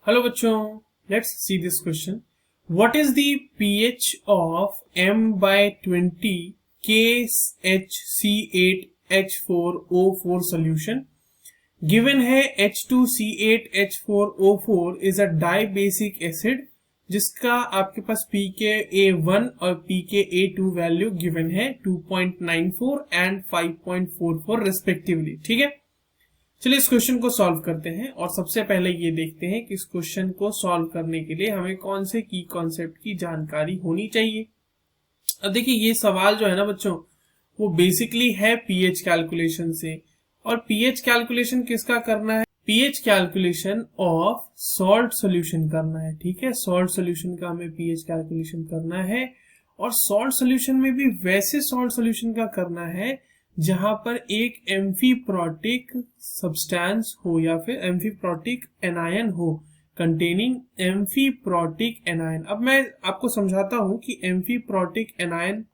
Hello बच्चों, let's see this question. What is the pH of M/20 KHC8H4O4 solution. Given है H2C8H4O4 is a dibasic acid जिसका आपके पास pKa1 और pKa2 value given है 2.94 and 5.44 respectively. ठीक है, चलिए इस क्वेश्चन को सॉल्व करते हैं और सबसे पहले ये देखते हैं कि इस क्वेश्चन को सॉल्व करने के लिए हमें कौन से की कॉन्सेप्ट की जानकारी होनी चाहिए. अब देखिए ये सवाल जो है ना बच्चों, वो बेसिकली है पीएच कैलकुलेशन से. और पीएच कैलकुलेशन किसका करना है? PH calculation of salt solution करना है. ठीक है, सॉल्ट सॉल्यूशन का हमें पीएच कैलकुलेशन करना है और सॉल्ट सॉल्यूशन में भी वैसे सॉल्ट सॉल्यूशन का करना है जहां पर एक एम्फीप्रोटिक सब्सटेंस हो या फिर एम्फीप्रोटिक एनायन हो कंटेनिंग एम्फीप्रोटिक एनायन. अब मैं आपको समझाता हूं कि एम्फीप्रोटिक एनायन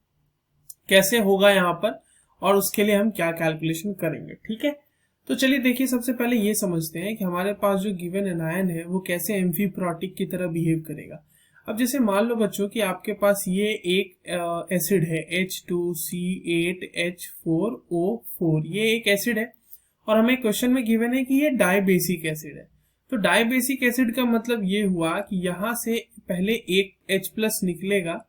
कैसे होगा यहाँ पर और उसके लिए हम क्या कैलकुलेशन करेंगे. ठीक है, तो चलिए देखिए सबसे पहले ये समझते हैं कि हमारे पास जो गिवन एनायन है वो कैसे एम्फीप्रोटिक की तरह बिहेव करेगा. अब जैसे मान लो बच्चों कि आपके पास ये एक एसिड है H2C8H4O4. ये एक एसिड है और हमें क्वेश्चन में गिवन है कि ये डाइबेसिक एसिड है. तो डाइबेसिक एसिड का मतलब ये हुआ कि यहाँ से पहले एक H+ निकलेगा.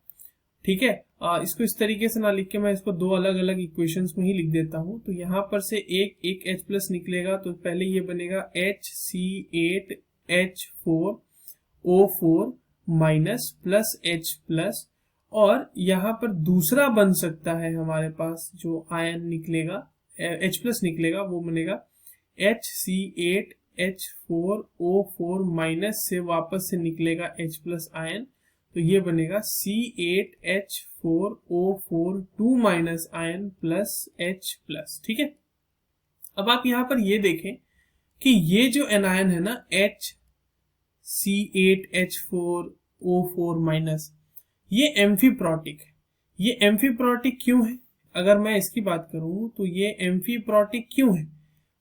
ठीक है, इसको इस तरीके से ना लिख के मैं इसको दो अलग अलग इक्वेशंस में ही लिख देता हूँ. तो यहाँ पर से एक H+ निकलेगा तो पहले ये बनेगा HC8H4O4 माइनस प्लस H+, और यहाँ पर दूसरा बन सकता है हमारे पास जो आयन निकलेगा H+ निकलेगा वो बनेगा HC8H4O4 माइनस से वापस से निकलेगा H+ आयन, तो ये बनेगा C8H4O4 2 minus ion plus H+. ठीक है, अब आप यहाँ पर ये देखें कि ये जो एनायन है ना C8H4O4 माइनस, ये एम्फीप्रोटिक है. ये एम्फीप्रोटिक क्यों है? अगर मैं इसकी बात करूं तो ये एम्फीप्रोटिक क्यों है?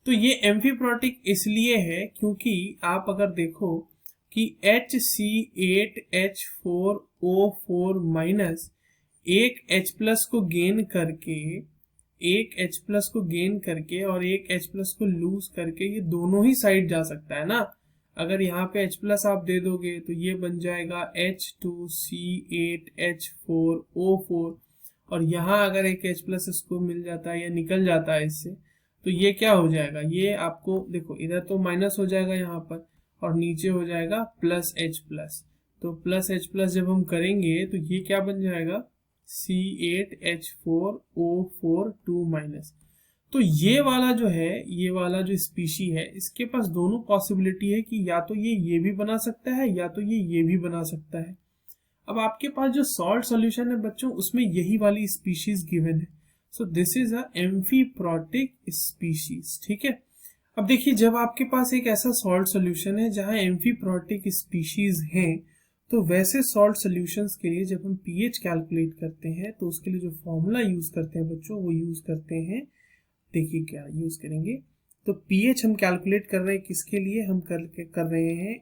तो ये एम्फीप्रोटिक इसलिए है क्योंकि आप अगर देखो कि HC8H4O4 माइनस एक H+ को गेन करके और एक H+ को लूज करके ये दोनों ही साइड जा सकता है ना. अगर यहाँ पे H+ आप दे दोगे तो ये बन जाएगा H2C8H4O4 और यहाँ अगर एक H+ इसको मिल जाता है या निकल जाता है इससे तो ये क्या हो जाएगा, ये आपको देखो इधर तो माइनस हो जाएगा यहाँ पर और नीचे हो जाएगा प्लस H+. तो प्लस H+ जब हम करेंगे तो ये क्या बन जाएगा C8H4O4 2 माइनस. तो ये वाला जो है, ये वाला जो स्पीशी है इसके पास दोनों पॉसिबिलिटी है कि या तो ये भी बना सकता है या तो ये भी बना सकता है. अब आपके पास जो सॉल्ट सॉल्यूशन है बच्चों उसमें यही वाली स्पीशीज गिवन है. So this is a amphiprotic species. ठीक है, अब देखिए जब आपके पास एक ऐसा सॉल्ट सॉल्यूशन है जहां एम्फीप्रोटिक स्पीशीज हैं तो वैसे सॉल्ट सॉल्यूशंस के लिए जब हम पीएच कैलकुलेट करते हैं तो उसके लिए जो फॉर्मूला यूज करते हैं बच्चों वो यूज करते हैं, देखिए क्या यूज करेंगे. तो पीएच हम कैलकुलेट कर रहे हैं किसके लिए, हम कर रहे हैं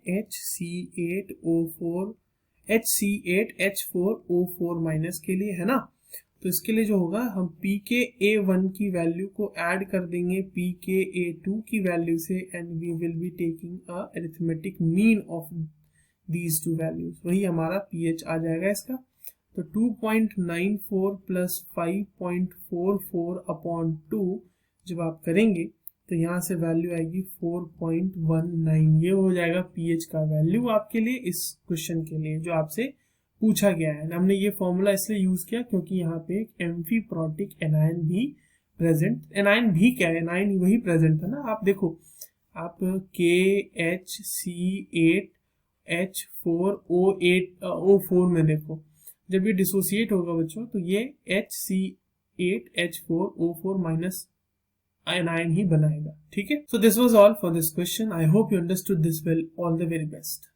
HC8H4O4 माइनस के लिए, है ना. तो इसके लिए जो होगा हम pKa1 की वैल्यू को ऐड कर देंगे pKa2 की वैल्यू से and we will be taking a arithmetic mean of these two values. वही हमारा pH आ जाएगा इसका. तो 2.94 प्लस 5.44 अपॉन 2 जब आप करेंगे तो यहाँ से वैल्यू आएगी 4.19. ये हो जाएगा पीएच का वैल्यू आपके लिए इस क्वेश्चन के लिए जो आपसे पूछा गया है. हमने ये फॉर्मूला इसलिए यूज किया क्योंकि यहाँ पे एक एम्फीप्रोटिक एनायन भी प्रेजेंट, एनायन भी क्या है, एनायन वही प्रेजेंट है ना. आप देखो आप KHC8H4O4 में देखो जब ये डिसोसिएट होगा बच्चों तो ये HC8H4O4 माइनस आयन ही बनाएगा. ठीक है, so this was all for this question. I hope you understood this well. All the very best.